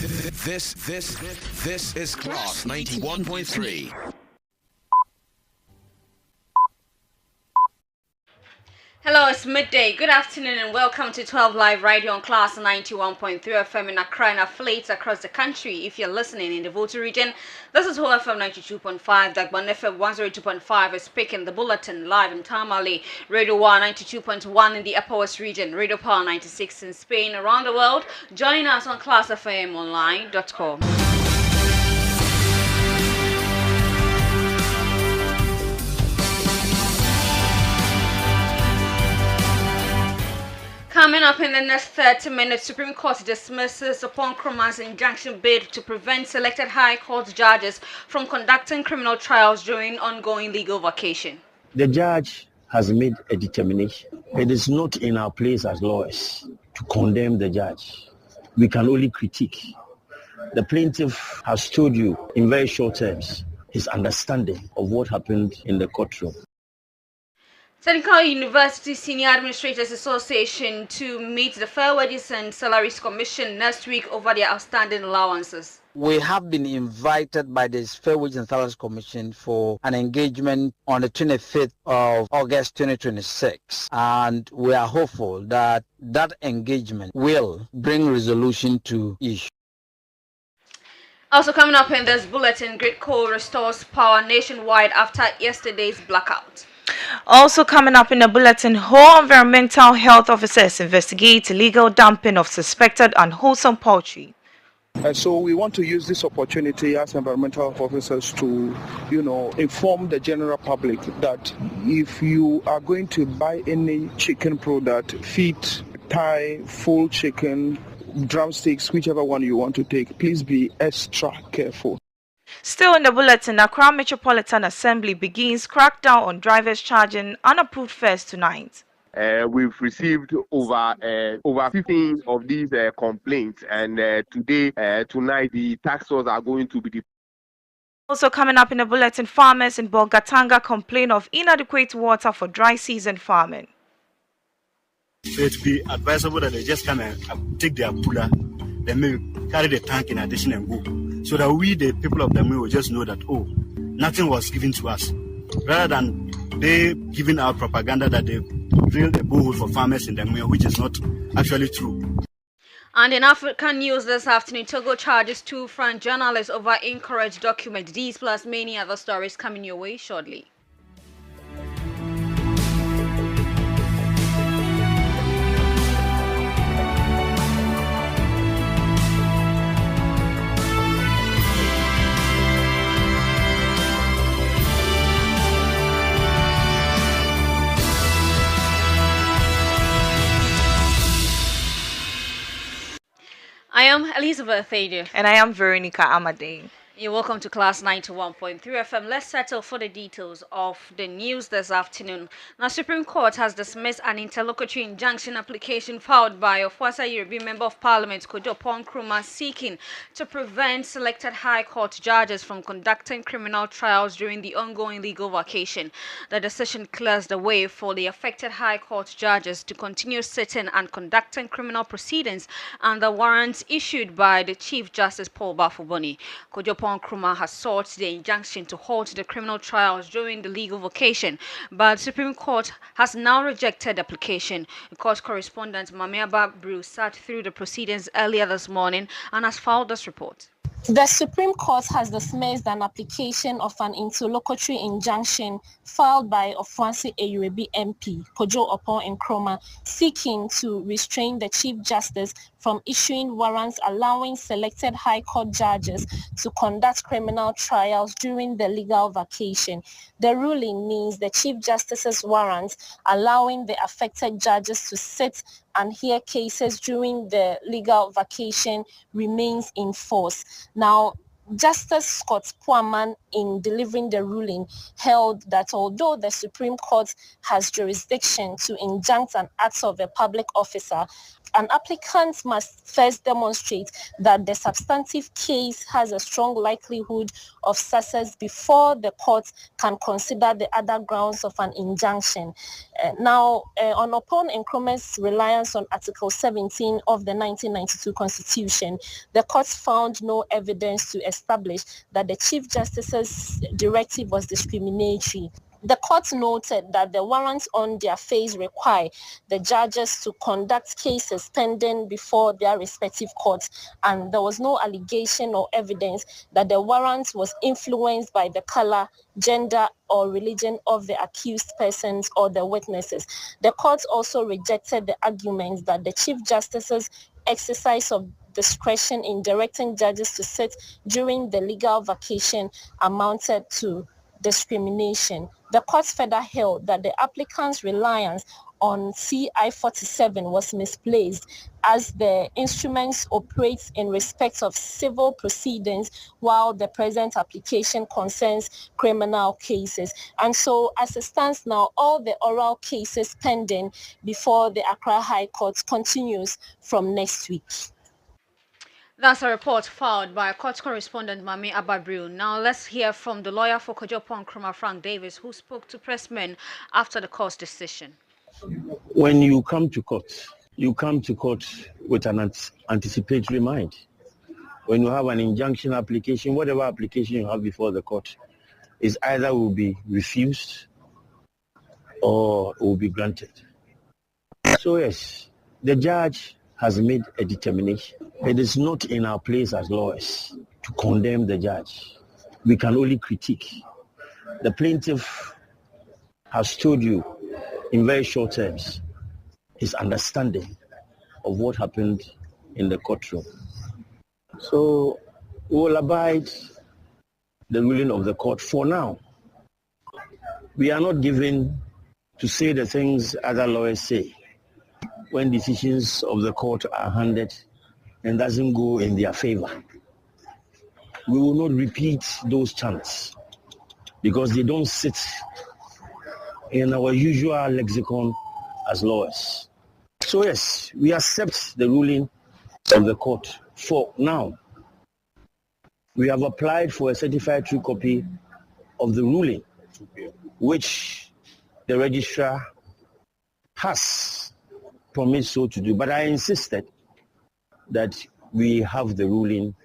This is Class 91.3. Hello, it's midday. Good afternoon and welcome to 12 Live Radio on Class 91.3 FM in Accra and affiliates across the country. If you're listening in the Volta region, this is Whole FM 92.5, Dagban FM 102.5 is speaking the bulletin live in Tamale, Radio 1 92.1 in the Upper West region, Radio Power 96 in Spain. Around the world, join us on classfmonline.com. Coming up in the next 30 minutes, Supreme Court dismisses upon Nkrumah's injunction bid to prevent selected High Court judges from conducting criminal trials during ongoing legal vacation. The judge has made a determination. It is not in our place as lawyers to condemn the judge. We can only critique. The plaintiff has told you in very short terms his understanding of what happened in the courtroom. Technical University Senior Administrators Association to meet the Fair Wages and Salaries Commission next week over their outstanding allowances. We have been invited by the Fair Wages and Salaries Commission for an engagement on the 25th of August 2026, and we are hopeful that that engagement will bring resolution to issue. Also coming up in this bulletin, Great Coal restores power nationwide after yesterday's blackout. Also coming up in the bulletin, Home Environmental Health Officers investigate illegal dumping of suspected unwholesome poultry. So we want to use this opportunity as environmental officers to, inform the general public that if you are going to buy any chicken product, feet, thigh, full chicken, drumsticks, whichever one you want to take, please be extra careful. Still in the bulletin, Accra Metropolitan Assembly begins crackdown on drivers charging unapproved fares tonight. We've received over 15 of these complaints, and tonight the tax laws are going to be. Also coming up in the bulletin, farmers in Bolgatanga complain of inadequate water for dry season farming. So it would be advisable that they just come and take their cooler, then maybe carry the tank in addition and go. So that we, the people of the Mui, will just know that, nothing was given to us. Rather than they giving out propaganda that they drilled a borehole for farmers in the Mui, which is not actually true. And in African news this afternoon, Togo charges 2 French journalists over incorrect documents. These plus many other stories coming your way shortly. I am Elizabeth Aidoo. And I am Veronica Amadei. You're welcome to Class 91.3 FM. Let's settle for the details of the news this afternoon. Now, Supreme Court has dismissed an interlocutory injunction application filed by Ofuasa Yoruba Member of Parliament Kojo Nkrumah seeking to prevent selected High Court judges from conducting criminal trials during the ongoing legal vacation. The decision clears the way for the affected High Court judges to continue sitting and conducting criminal proceedings under warrants issued by the Chief Justice Paul Bafuboni. Kojo Nkrumah has sought the injunction to halt the criminal trials during the legal vacation, but the Supreme Court has now rejected the application. The court correspondent Mamiaba Brew sat through the proceedings earlier this morning and has filed this report. The Supreme Court has dismissed an application of an interlocutory injunction filed by Ofuasa Yoruba MP Kojo Nkrumah seeking to restrain the Chief Justice from issuing warrants allowing selected High Court judges to conduct criminal trials during the legal vacation. The ruling means the Chief Justice's warrants allowing the affected judges to sit and hear cases during the legal vacation remains in force. Now, Justice Scott Poorman, in delivering the ruling, held that although the Supreme Court has jurisdiction to injunct an act of a public officer, an applicant must first demonstrate that the substantive case has a strong likelihood of success before the court can consider the other grounds of an injunction. Upon Nkrumah's reliance on Article 17 of the 1992 Constitution, the court found no evidence to establish that the Chief Justice's directive was discriminatory. The court noted that the warrants on their face require the judges to conduct cases pending before their respective courts, and there was no allegation or evidence that the warrant was influenced by the color, gender, or religion of the accused persons or the witnesses. The court also rejected the arguments that the Chief Justice's exercise of discretion in directing judges to sit during the legal vacation amounted to discrimination. The court further held that the applicant's reliance on CI-47 was misplaced, as the instruments operate in respect of civil proceedings while the present application concerns criminal cases. And so as it stands now, all the oral cases pending before the Accra High Court continues from next week. That's a report filed by court correspondent Mami Ababriu. Now let's hear from the lawyer for Kojo Nkrumah, Frank Davis, who spoke to pressmen after the court's decision. When you come to court with an anticipatory mind. When you have an injunction application, whatever application you have before the court, is either will be refused or will be granted. So yes, the judge has made a determination. It is not in our place as lawyers to condemn the judge. We can only critique. The plaintiff has told you in very short terms his understanding of what happened in the courtroom. So we will abide the ruling of the court for now. We are not given to say the things other lawyers say when decisions of the court are handed and doesn't go in their favor. We will not repeat those chants because they don't sit in our usual lexicon as lawyers. So yes, we accept the ruling of the court for now. We have applied for a certified true copy of the ruling, which the registrar has promised so to do. But I insisted that we have the ruling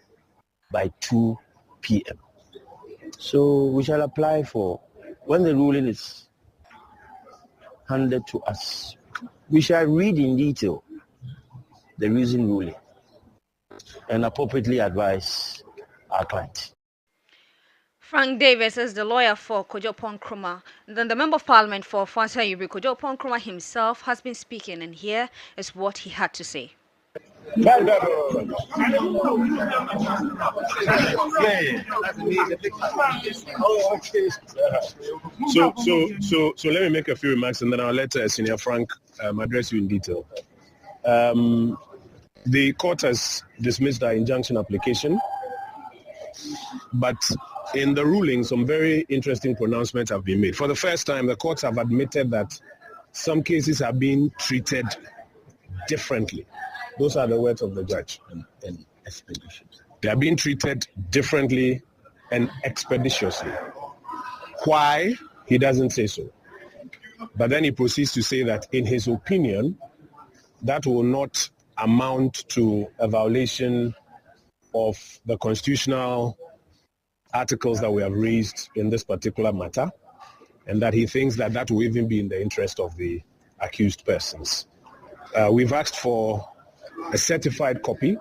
by 2 p.m. So we shall apply for, when the ruling is handed to us, we shall read in detail the reason ruling and appropriately advise our client. Frank Davis is the lawyer for Kojo Nkrumah. Then the Member of Parliament for Afuasa Ayubi, Kojo Nkrumah himself, has been speaking, and here is what he had to say. So let me make a few remarks and then I'll let Senior Frank address you in detail. The court has dismissed our injunction application, but in the ruling, some very interesting pronouncements have been made. For the first time, the courts have admitted that some cases are being treated differently. Those are the words of the judge. And expeditiously. They are being treated differently and expeditiously. Why? He doesn't say so. But then he proceeds to say that in his opinion, that will not amount to a violation of the constitutional articles that we have raised in this particular matter, and that he thinks that that will even be in the interest of the accused persons. We've asked for a certified copy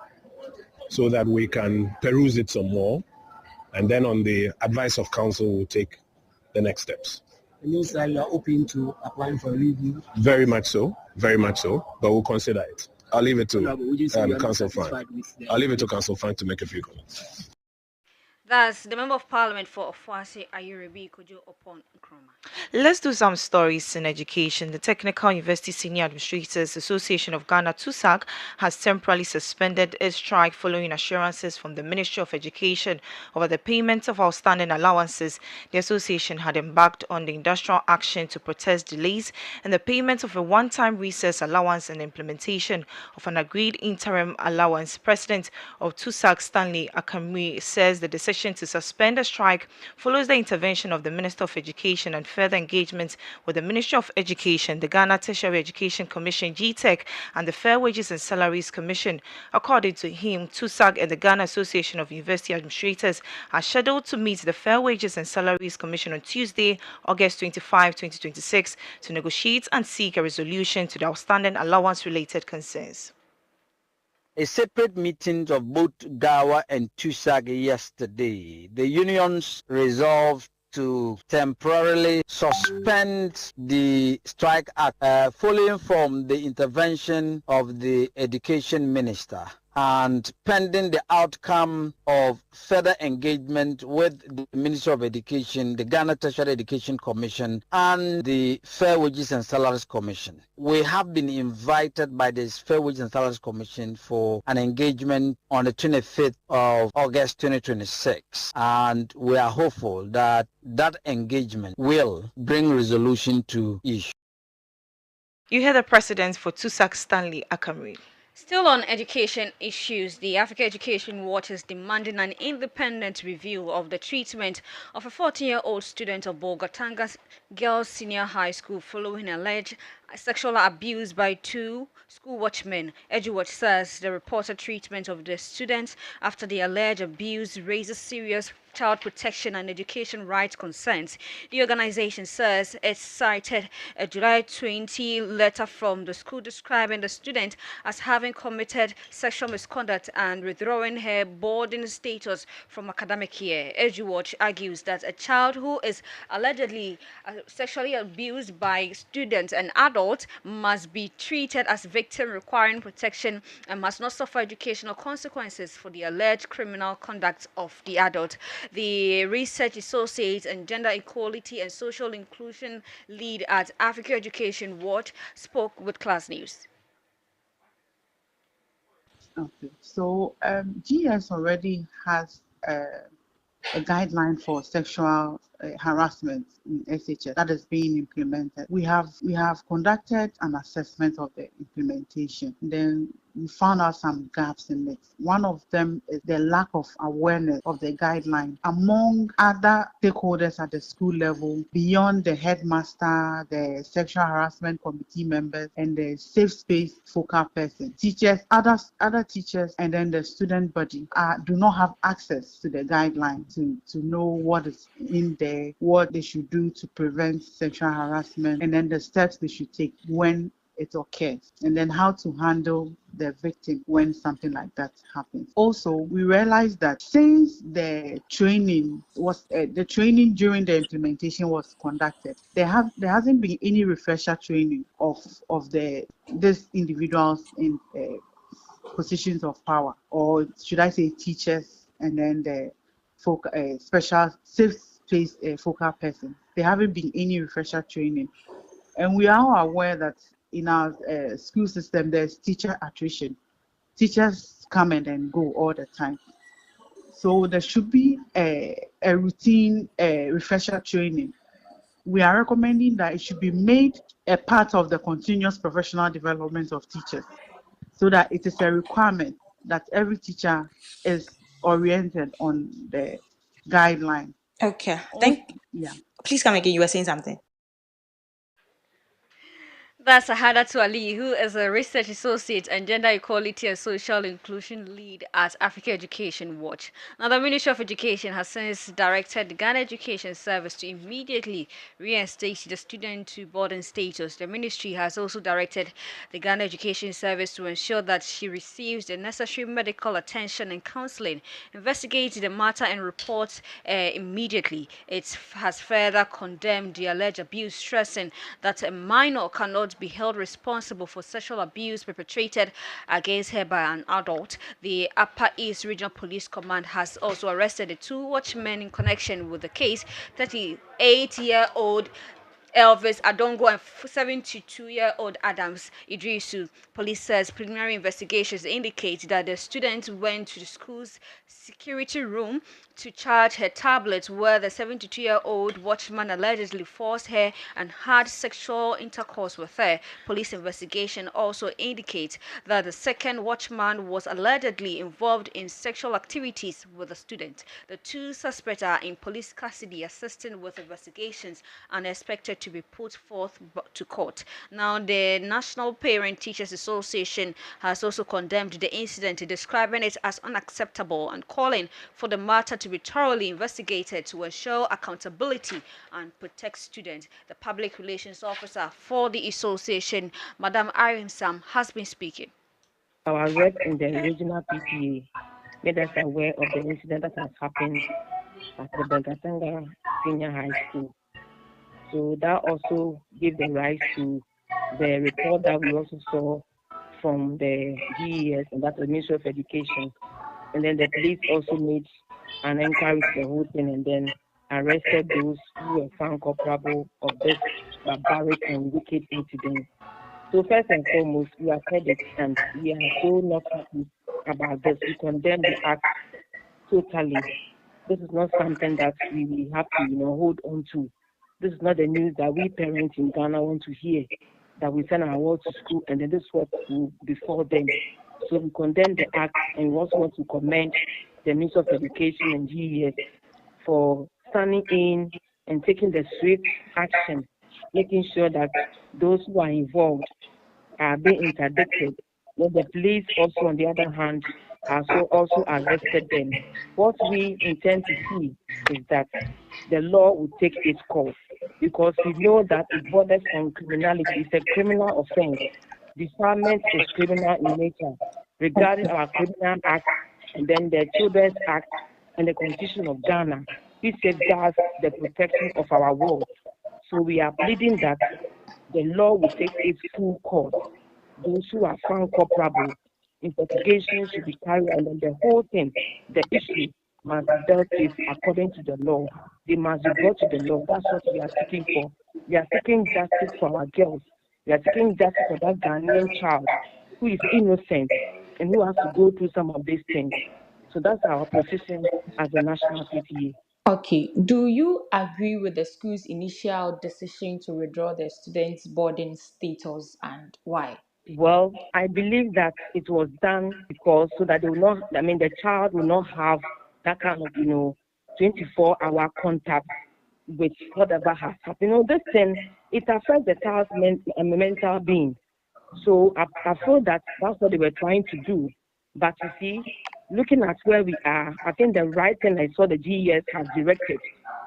so that we can peruse it some more, and then on the advice of counsel we'll take the next steps. It means that you are open to applying for a review? Very much so, but we'll consider it. I'll leave it to Counsel Frank. I'll leave it to Counsel Frank to make a few comments. That's the Member of Parliament for Ofuase Ayurebi Kojo upon Nkrumah. Let's do some stories in education. The Technical University Senior Administrators Association of Ghana, TUSAG, has temporarily suspended its strike following assurances from the Ministry of Education over the payment of outstanding allowances. The association had embarked on the industrial action to protest delays in the payment of a one-time recess allowance and implementation of an agreed interim allowance. President of TUSAG, Stanley Akamri, says the decision to suspend the strike follows the intervention of the Minister of Education and further engagement with the Ministry of Education, the Ghana Tertiary Education Commission (GTEC), and the Fair Wages and Salaries Commission. According to him, TUSAG and the Ghana Association of University Administrators are scheduled to meet the Fair Wages and Salaries Commission on Tuesday, August 25, 2026, to negotiate and seek a resolution to the outstanding allowance-related concerns. A separate meeting of both GAWA and TUSAG yesterday. The unions resolved to temporarily suspend the strike act following from the intervention of the education minister and pending the outcome of further engagement with the Ministry of Education, the Ghana Tertiary Education Commission, and the Fair Wages and Salaries Commission. We have been invited by the Fair Wages and Salaries Commission for an engagement on the 25th of August 2026, and we are hopeful that that engagement will bring resolution to issue. You hear the president for TUSAG, Stanley Akamri. Still on education issues, the Africa Education Watch is demanding an independent review of the treatment of a 14-year-old student of Bolgatanga Girls Senior High School following alleged sexual abuse by two school watchmen. EduWatch says the reported treatment of the students after the alleged abuse raises serious child protection and education rights concerns. The organization says it cited a July 20 letter from the school describing the student as having committed sexual misconduct and withdrawing her boarding status from academic year. EduWatch argues that a child who is allegedly sexually abused by students and adults must be treated as victim requiring protection and must not suffer educational consequences for the alleged criminal conduct of the adult. The research associate and gender equality and social inclusion lead at Africa Education Watch spoke with Class News. Okay, so GS already has a guideline for sexual harassment in SHS that is being implemented. We have conducted an assessment of the implementation. Then we found out some gaps in it. One of them is the lack of awareness of the guideline among other stakeholders at the school level, beyond the headmaster, the sexual harassment committee members, and the safe space focal person. Teachers, other teachers, and then the student body do not have access to the guideline to know what is in there, what they should do to prevent sexual harassment, and then the steps they should take when it occurs, and then how to handle the victim when something like that happens. Also, we realized that since the training during the implementation was conducted, there hasn't been any refresher training of these individuals in positions of power, or should I say teachers, and then the special safe space focal person. There haven't been any refresher training, and we are all aware that in our school system there's teacher attrition. Teachers come and then go all the time. So there should be a routine refresher training. We are recommending that it should be made a part of the continuous professional development of teachers, so that it is a requirement that every teacher is oriented on the guideline. Okay. Yeah. Please come again. You were saying something. That's Ahadatu Ali, who is a research associate and gender equality and social inclusion lead at Africa Education Watch. Now, the Ministry of Education has since directed the Ghana Education Service to immediately reinstate the student to boarding status. The ministry has also directed the Ghana Education Service to ensure that she receives the necessary medical attention and counseling, investigate the matter and report immediately. It has further condemned the alleged abuse, stressing that a minor cannot not be held responsible for sexual abuse perpetrated against her by an adult. The Upper East Regional Police Command has also arrested the 2 watchmen in connection with the case. 38-year-old Elvis Adongo and 72-year-old Adams Idrisu. Police says preliminary investigations indicate that the student went to the school's security room to charge her tablet, where the 72-year-old watchman allegedly forced her and had sexual intercourse with her. Police investigation also indicates that the second watchman was allegedly involved in sexual activities with the student. The 2 suspects are in police custody assisting with investigations and expected to be put forth to court. Now, the National Parent Teachers Association has also condemned the incident, describing it as unacceptable and calling for the matter to be thoroughly investigated to ensure accountability and protect students. The public relations officer for the association, Madam Irene Sam, has been speaking. Our rep in the regional PTA made us aware of the incident that has happened at the Bengatanga Senior High School. So that also gave the rise to the report that we also saw from the GES, and that's the Ministry of Education. And then the police also made an inquiry to the whole thing and then arrested those who were found culpable of this barbaric and wicked incident. So first and foremost, we have heard it and we are so not happy about this. We condemn the act totally. This is not something that we have to, hold on to. This is not the news that we parents in Ghana want to hear, that we send our world to school and then this is what will befall them. So we condemn the act and we also want to commend the Ministry of Education and GES for standing in and taking the swift action, making sure that those who are involved are being interdicted. Then the police also, on the other hand, also arrested them. What we intend to see is that the law will take its course, because we know that it borders on criminality. It's a criminal offense. Defilement is criminal in nature. Regarding our Criminal Act and then the Children's Act and the Constitution of Ghana, it safeguards the protection of our world. So we are pleading that the law will take its full course. Those who are found culpable, investigations should be carried out, and then the whole thing, the issue must be dealt with according to the law. They must be brought to the law. That's what we are seeking for. We are seeking justice for our girls. We are seeking justice for that Ghanaian child who is innocent and who has to go through some of these things. So that's our position as a national PTA. Okay, do you agree with the school's initial decision to withdraw the students' boarding status, and why? Well, I believe that it was done because so that they will not, the child will not have that kind of, 24-hour contact with whatever has happened. This thing, it affects the child's mental being. So I feel that that's what they were trying to do. But you see, looking at where we are, I think the right thing I saw the GES has directed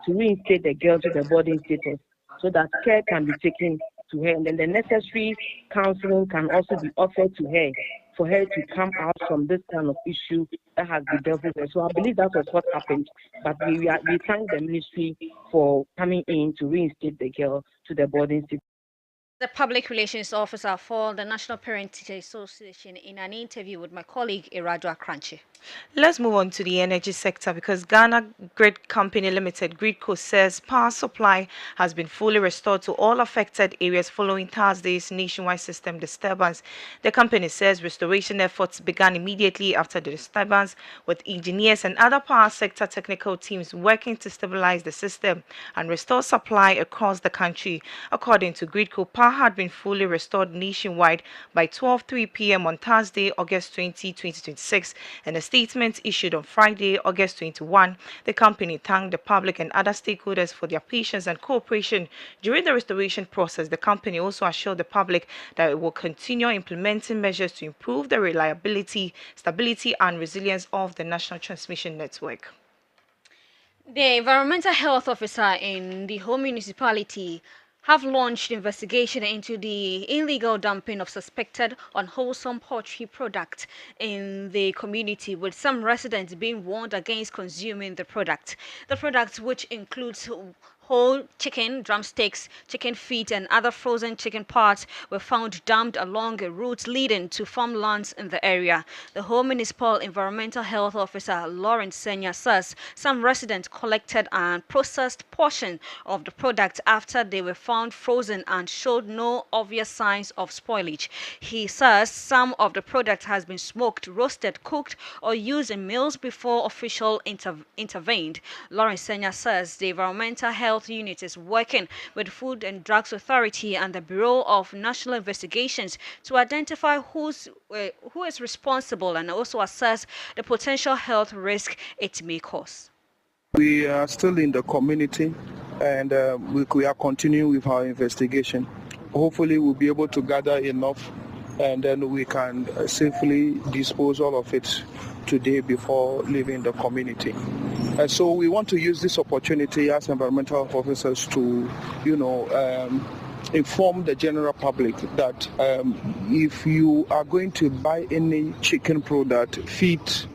to reinstate the girl to the boarding status so that care can be taken to her, and then the necessary counseling can also be offered to her for her to come out from this kind of issue that has been dealt with. So I believe that was what happened. But we thank the ministry for coming in to reinstate the girl to the boarding status. The public relations officer for the National Parent Teacher Association in an interview with my colleague Iradu Akranchi. Let's move on to the energy sector, because Ghana Grid Company Limited, Gridco, says power supply has been fully restored to all affected areas following Thursday's nationwide system disturbance. The company says restoration efforts began immediately after the disturbance, with engineers and other power sector technical teams working to stabilize the system and restore supply across the country. According to Gridco, power had been fully restored nationwide by 12:03 p.m. on Thursday, August 20, 2026, and a statement issued on Friday, August 21. The company thanked the public and other stakeholders for their patience and cooperation during the restoration process. The company also assured the public that it will continue implementing measures to improve the reliability, stability, and resilience of the national transmission network. The environmental health officer in the whole municipality have launched investigation into the illegal dumping of suspected unwholesome poultry products in the community, with some residents being warned against consuming the product. The product, which includes Whole chicken, drumsticks, chicken feet, and other frozen chicken parts were found dumped along a route leading to farmlands in the area. The Home Municipal Environmental Health Officer, Lawrence Senya, says some residents collected and processed portion of the product after they were found frozen and showed no obvious signs of spoilage. He says some of the product has been smoked, roasted, cooked, or used in meals before official intervened. Lawrence Senya says the Environmental Health Unit is working with Food and Drugs Authority and the Bureau of National Investigations to identify who is responsible and also assess the potential health risk it may cause. We are still in the community and we are continuing with our investigation. Hopefully we'll be able to gather enough and then we can safely dispose all of it today before leaving the community. And so we want to use this opportunity as environmental officers to, inform the general public that if you are going to buy any chicken product, feet,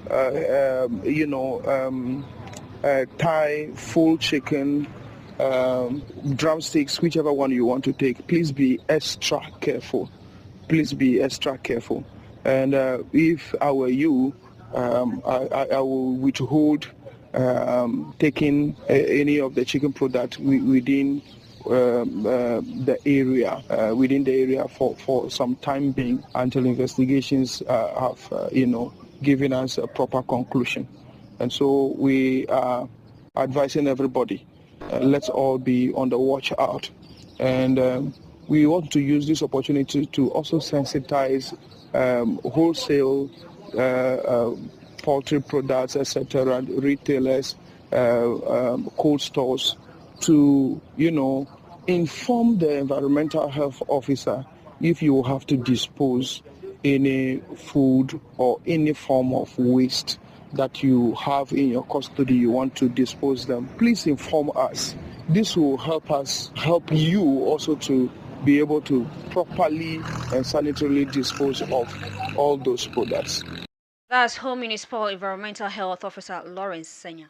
thigh, full chicken, drumsticks, whichever one you want to take, please be extra careful. Please be extra careful. And if I were you, I will withhold taking any of the chicken product within the area for some time being until investigations have given us a proper conclusion. And so we are advising everybody, let's all be on the watch out. And we want to use this opportunity to also sensitize wholesale poultry products, etc., retailers, cold stores, to, inform the environmental health officer if you have to dispose any food or any form of waste that you have in your custody, you want to dispose them, please inform us. This will help you also to be able to properly and sanitarily dispose of all those products. That's Home Municipal Environmental Health Officer Lawrence Senya.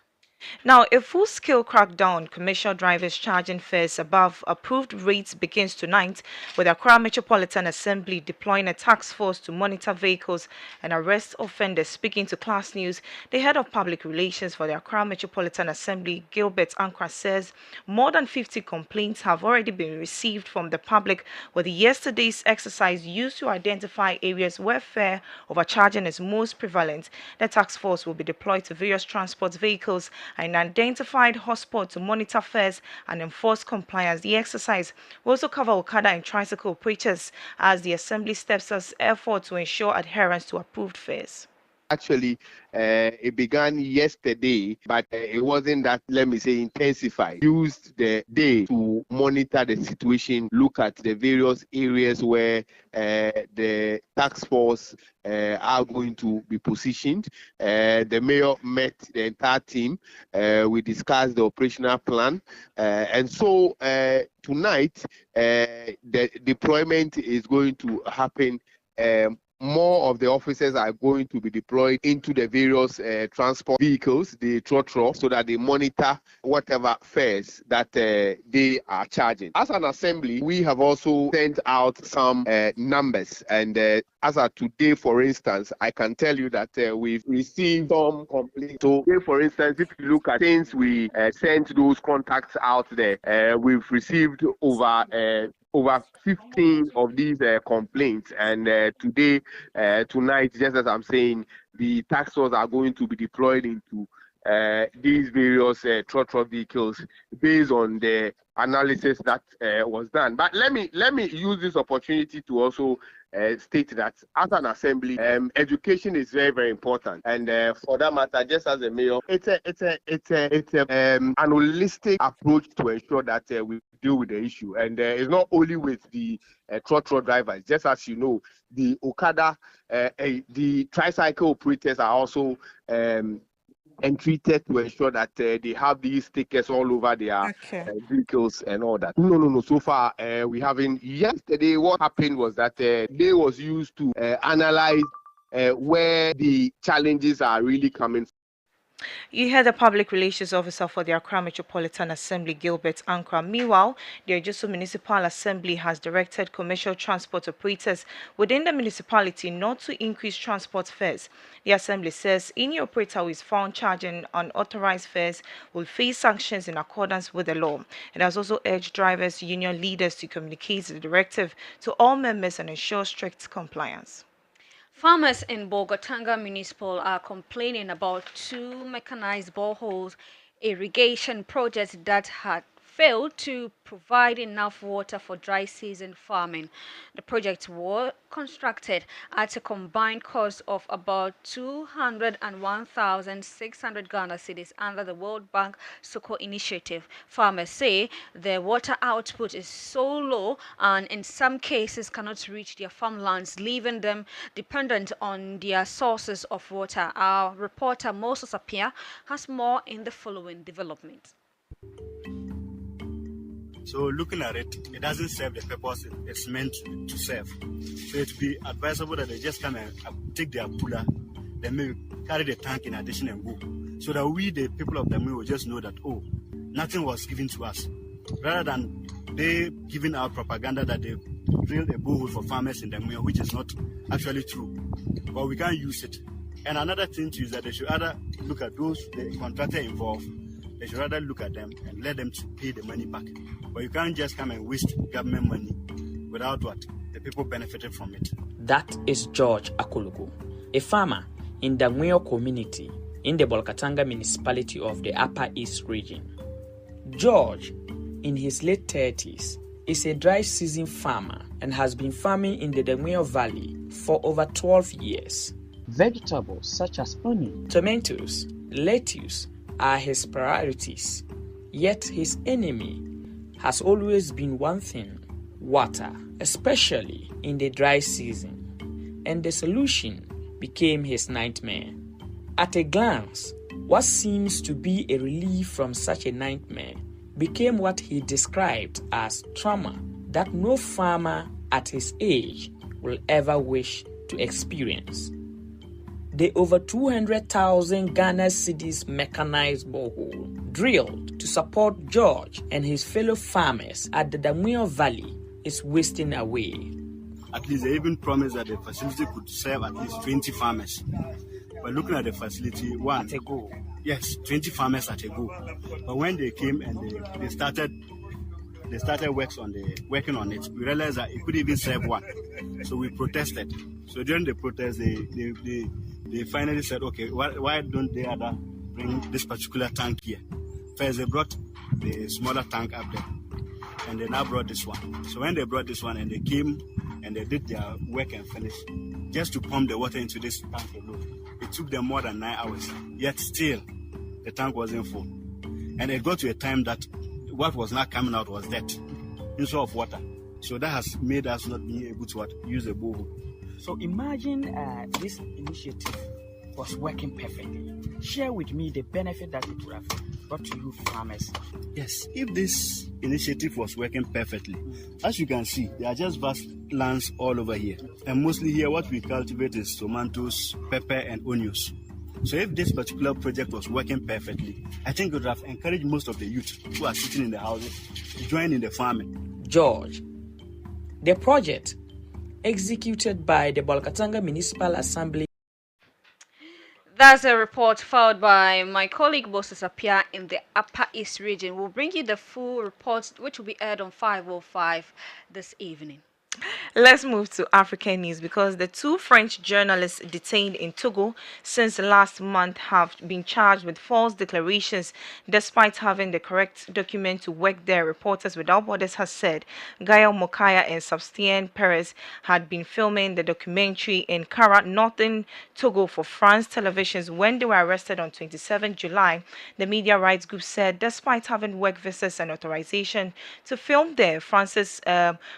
Now, a full-scale crackdown on commercial drivers charging fares above approved rates begins tonight, with Accra Metropolitan Assembly deploying a task force to monitor vehicles and arrest offenders. Speaking to Class News, the head of public relations for the Accra Metropolitan Assembly, Gilbert Ankra, says more than 50 complaints have already been received from the public, with yesterday's exercise used to identify areas where fare overcharging is most prevalent. The task force will be deployed to various transport vehicles and identified hotspots to monitor fares and enforce compliance. The exercise will also cover Okada and tricycle operators as the Assembly steps up effort to ensure adherence to approved fares. Actually, it began yesterday, but it wasn't that, let me say, intensified. Used the day to monitor the situation, look at the various areas where the task force are going to be positioned. The mayor met the entire team. We discussed the operational plan. And so tonight, the deployment is going to happen. More of the officers are going to be deployed into the various transport vehicles, the trotro, so that they monitor whatever fares that they are charging. As an assembly, we have also sent out some numbers, and as of today, for instance, I can tell you that we've received some complaints. So, for instance, if you look at since we sent those contacts out there, we've received over 15 of these complaints, and tonight, just as I'm saying, the task force are going to be deployed into these various trotro vehicles based on the analysis that was done. But let me use this opportunity to also state that as an assembly, education is very, very important, and for that matter, just as a mayor, it's an holistic approach to ensure that we deal with the issue, and it's not only with the trotro drivers. Just as you know, the Okada, the tricycle operators are also entreated to ensure that they have these stickers all over their vehicles and all that. No. So far, we haven't. Yesterday, what happened was that they was used to analyze where the challenges are really coming from. You heard the public relations officer for the Accra Metropolitan Assembly, Gilbert Ankra. Meanwhile, the Aidoo Municipal Assembly has directed commercial transport operators within the municipality not to increase transport fares. The Assembly says any operator who is found charging unauthorized fares will face sanctions in accordance with the law. It has also urged drivers' union leaders to communicate the directive to all members and ensure strict compliance. Farmers in Bogotanga Municipal are complaining about two mechanized boreholes irrigation projects that had failed to provide enough water for dry season farming. The projects were constructed at a combined cost of about 201,600 Ghana cedis under the World Bank Soko initiative. Farmers say their water output is so low and in some cases cannot reach their farmlands, leaving them dependent on their sources of water. Our reporter Moses Apia has more in the following development. So looking at it, it doesn't serve the purpose it's meant to serve. So it would be advisable that they just come and take their cooler, then maybe carry the tank in addition and go. So that we, the people of the Mui, will just know that, oh, nothing was given to us. Rather than they giving out propaganda that they drilled a borehole for farmers in the Mui, which is not actually true. But we can't use it. And another thing too is that they should either look at those, the contractor involved, they should rather look at them and let them to pay the money back. But you can't just come and waste government money without what? The people benefited from it. That is George Akulugu, a farmer in the Ngweo community in the Bolkatanga municipality of the Upper East region. George, in his late 30s, is a dry season farmer and has been farming in the Ngweo Valley for over 12 years. Vegetables such as onion, tomatoes, lettuce are his priorities, yet his enemy has always been one thing: water, especially in the dry season, and the solution became his nightmare. At a glance, what seems to be a relief from such a nightmare became what he described as trauma that no farmer at his age will ever wish to experience. The over 200,000 Ghana cedis mechanized borehole drilled to support George and his fellow farmers at the Ngweo Valley is wasting away. At least they even promised that the facility could serve at least 20 farmers. But looking at the facility, one at a go. Yes, 20 farmers at a go. But when they came and they started working on it, we realized that it could even serve one. So we protested. So during the protest, they finally said, okay, why don't they bring this particular tank here? First, they brought the smaller tank up there, and they now brought this one. So when they brought this one and they came and they did their work and finished, just to pump the water into this tank alone, it took them more than 9 hours. Yet still, the tank wasn't full. And it got to a time that what was not coming out was dirt instead of water. So that has made us not be able to use the borehole. So imagine this initiative was working perfectly. Share with me the benefit that it would have brought to you farmers. Yes, if this initiative was working perfectly, as you can see, there are just vast lands all over here. And mostly here what we cultivate is tomatoes, pepper and onions. So if this particular project was working perfectly, I think it would have encouraged most of the youth who are sitting in the houses to join in the farming. George, the project executed by the Bolkatanga Municipal Assembly. That's a report filed by my colleague Moses Apia in the Upper East region. We'll bring you the full report, which will be aired on 5:05 this evening. Let's move to African news because the two French journalists detained in Togo since last month have been charged with false declarations despite having the correct document to work there. Reporters Without Borders has said Gael Mokaya and Sebastien Perez had been filming the documentary in Kara, northern Togo for France televisions when they were arrested on 27 July. The media rights group said despite having work visas and authorization to film there, France's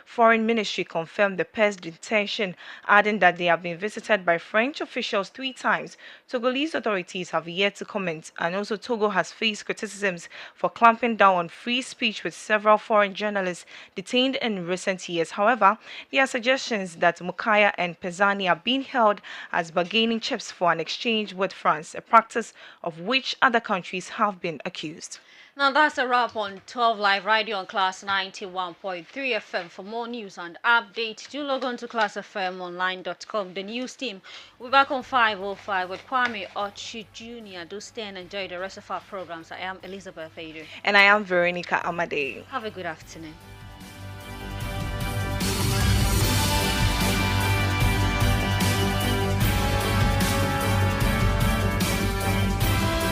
foreign ministry confirmed the pair's detention, adding that they have been visited by French officials 3 times. Togolese authorities have yet to comment, and also Togo has faced criticisms for clamping down on free speech with several foreign journalists detained in recent years. However, there are suggestions that Mukaya and Pezani are being held as bargaining chips for an exchange with France, a practice of which other countries have been accused. Now that's a wrap on 12 Live Radio on Class 91.3 FM. For more news and updates, do log on to classfmonline.com. The news team, we're back on 5:05 with Kwame Ochi Jr. Do stay and enjoy the rest of our programs. I am Elizabeth Aidoo. And I am Veronica Amadei. Have a good afternoon.